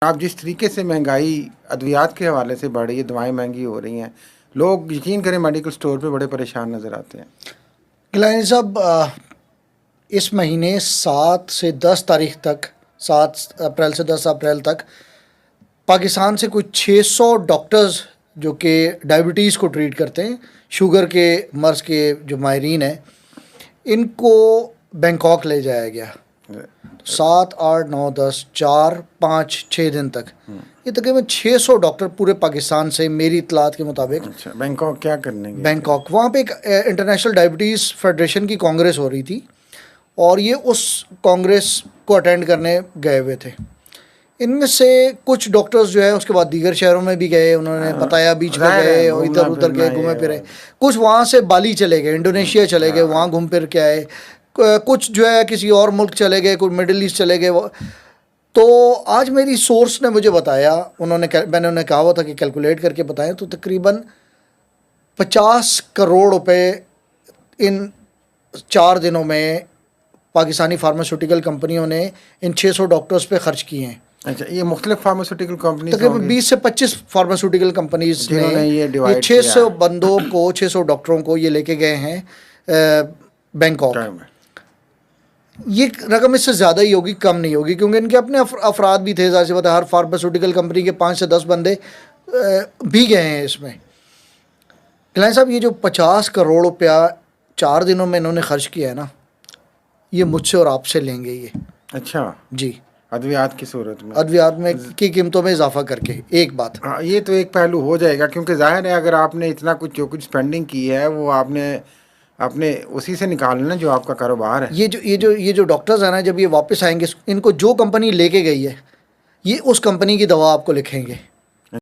आप जिस तरीके से महंगाई अद्वियात के हवाले से बढ़ रही है, दवाएं महंगी हो रही हैं, लोग यकीन करें मेडिकल स्टोर पे बड़े परेशान नज़र आते हैं। गिलानी साहब, इस महीने 7 से 10 तारीख तक, 7 अप्रैल से 10 अप्रैल तक पाकिस्तान से कुछ 600 डॉक्टर्स जो कि डायबिटीज़ को ट्रीट करते हैं, शुगर के मर्ज़ के जो माहिरीन हैं, इनको बैंकॉक ले जाया गया। 7, 8, 9, 10, 4, 5, 6 दिन तक ये तकरीबन 600 डॉक्टर पूरे पाकिस्तान से, मेरी इतलात के मुताबिक। अच्छा, बैंकॉक क्या करने गए? बैंकॉक, वहाँ पे एक इंटरनेशनल डायबिटीज़ फेडरेशन की कांग्रेस हो रही थी और ये उस कांग्रेस को अटेंड करने गए हुए थे। इनमें से कुछ डॉक्टर्स जो है उसके बाद दीगर शहरों में भी गए, उन्होंने बताया बीच में गए और इधर उधर गए, घूमे फिरे। कुछ वहाँ से बाली चले गए, इंडोनेशिया चले गए, वहाँ घूम फिर के आए। कुछ जो है किसी और मुल्क चले गए, कुछ मिडिल ईस्ट चले गए। तो आज मेरी सोर्स ने मुझे बताया, मैंने उन्हें कहा हुआ था कि कैलकुलेट करके बताएं, तो तकरीबन 50 करोड़ रुपए इन 4 दिनों में पाकिस्तानी फार्मास्यूटिकल कंपनियों ने इन 600 डॉक्टर्स पे खर्च किए हैं। अच्छा, ये मुख्तलिफ फार्मास्यूटिकल कंपनी तकरीबन 20 से 25 फार्मास्यूटिकल कंपनीज ने ये 600 बंदों को, 600 डॉक्टरों को ये लेके गए हैं बैंकॉक। ये रकम इससे ज़्यादा ही होगी, कम नहीं होगी, क्योंकि इनके अपने अफराद भी थे। ज़ाहिर सी बात है, हर फार्मास्यूटिकल कंपनी के 5 से 10 बंदे भी गए हैं इसमें। गिलानी साहब, ये जो 50 करोड़ रुपया 4 दिनों में इन्होंने खर्च किया है ना, ये मुझसे और आपसे लेंगे ये। अच्छा जी, अद्वियात की सूरत में, अद्वियात में की कीमतों में इजाफा करके। एक बात, हाँ, ये तो एक पहलू हो जाएगा, क्योंकि जाहिर है अगर आपने इतना कुछ जो कुछ स्पेंडिंग की है वो आपने अपने उसी से निकालना जो आपका कारोबार है। ये जो डॉक्टर्स हैं ना, जब ये वापस आएंगे, इनको जो कंपनी लेके गई है ये उस कंपनी की दवा आपको लिखेंगे।